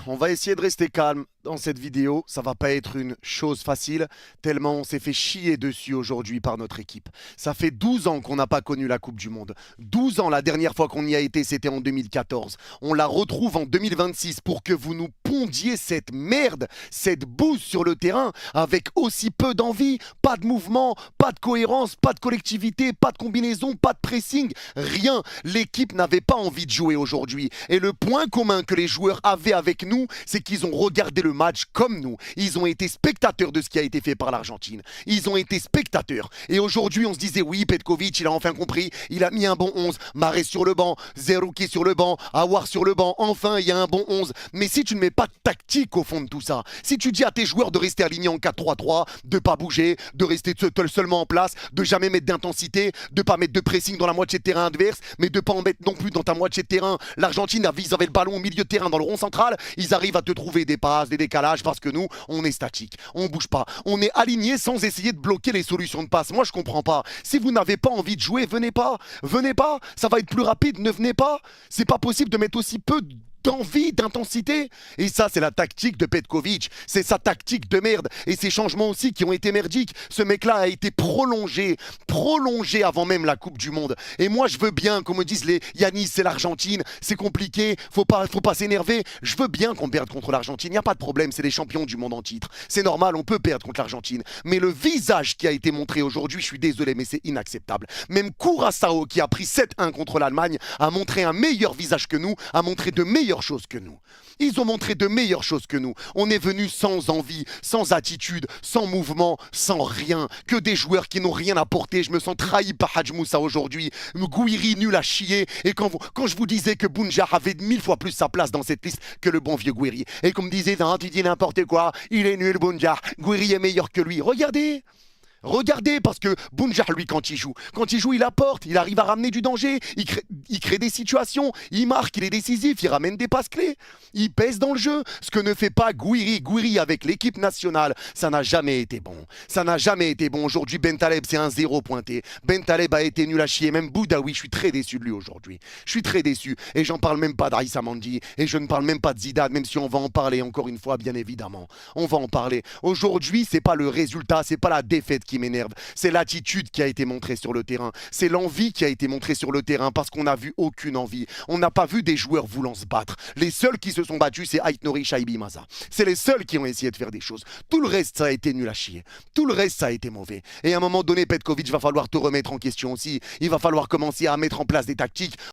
On va essayer de rester calme dans cette vidéo. Ça va pas être une chose facile, tellement on s'est fait chier dessus aujourd'hui par notre équipe. Ça fait 12 ans qu'on n'a pas connu la Coupe du Monde. 12 ans, la dernière fois qu'on y a été, c'était en 2014. On la retrouve en 2026 pour que vous nous pondiez cette merde, cette bouse sur le terrain, avec aussi peu d'envie, pas de mouvement, pas de cohérence, pas de collectivité, pas de combinaison, pas de pressing, rien. L'équipe n'avait pas envie de jouer aujourd'hui. Et le point commun que les joueurs avaient avec nous, c'est qu'ils ont regardé le match comme nous. Ils ont été spectateurs de ce qui a été fait par l'Argentine. Ils ont été spectateurs. Et aujourd'hui, on se disait, oui, Petkovic, il a enfin compris, il a mis un bon 11, Mahrez sur le banc, Zerouki sur le banc, Aouar sur le banc, enfin, il y a un bon 11. Mais si tu ne mets pas de tactique au fond de tout ça, si tu dis à tes joueurs de rester alignés en 4-3-3, de pas bouger, de rester seulement en place, de jamais mettre d'intensité, de pas mettre de pressing dans la moitié de terrain adverse, mais de pas en mettre non plus dans ta moitié de terrain. L'Argentine, ils avaient le ballon au milieu de terrain dans le rond central, ils arrivent à te trouver des passes, des décalages, parce que nous, on est statique, on bouge pas, on est aligné sans essayer de bloquer les solutions de passe. Moi, je comprends pas. Si vous n'avez pas envie de jouer, venez pas, ça va être plus rapide, ne venez pas. C'est pas possible de mettre aussi peu d'envie, d'intensité. Et ça, c'est la tactique de Petkovic. C'est sa tactique de merde. Et ces changements aussi qui ont été merdiques. Ce mec-là a été prolongé avant même la Coupe du Monde. Et moi, je veux bien, comme me disent les Yanis, c'est l'Argentine, c'est compliqué, faut pas s'énerver. Je veux bien qu'on perde contre l'Argentine. Il n'y a pas de problème, c'est les champions du monde en titre. C'est normal, on peut perdre contre l'Argentine. Mais le visage qui a été montré aujourd'hui, je suis désolé, mais c'est inacceptable. Même Curaçao, qui a pris 7-1 contre l'Allemagne, a montré un meilleur visage que nous, a montré de meilleures choses que nous. Ils ont montré de meilleures choses que nous. On est venu sans envie, sans attitude, sans mouvement, sans rien. Que des joueurs qui n'ont rien apporté. Je me sens trahi par Hadj Moussa aujourd'hui. Gouiri nul à chier. Et quand je vous disais que Bounja avait 1000 fois plus sa place dans cette liste que le bon vieux Gouiri. Et qu'on me disait, non, tu dis n'importe quoi, il est nul Bounja. Gouiri est meilleur que lui. Regardez, parce que Bounja, lui, quand il joue, il apporte, il arrive à ramener du danger, il crée des situations, il marque, il est décisif, il ramène des passes clés, il pèse dans le jeu, ce que ne fait pas Gouiri. Gouiri avec l'équipe nationale, ça n'a jamais été bon. Ça n'a jamais été bon. Aujourd'hui, Bentaleb, c'est un 0 pointé. Bentaleb a été nul à chier, même Boudaoui, je suis très déçu de lui aujourd'hui. Je suis très déçu, et j'en parle même pas d'Aïssa Mandi, et je ne parle même pas de Zidane, même si on va en parler encore une fois, bien évidemment. On va en parler. Aujourd'hui, c'est pas le résultat, c'est pas la défaite qui m'énerve. C'est l'attitude qui a été montrée sur le terrain. C'est l'envie qui a été montrée sur le terrain parce qu'on n'a vu aucune envie. On n'a pas vu des joueurs voulant se battre. Les seuls qui se sont battus, c'est Ait Nouri, Shaibi Maza. C'est les seuls qui ont essayé de faire des choses. Tout le reste, ça a été nul à chier. Tout le reste, ça a été mauvais. Et à un moment donné, Petkovic, va falloir te remettre en question aussi. Il va falloir commencer à mettre en place des tactiques.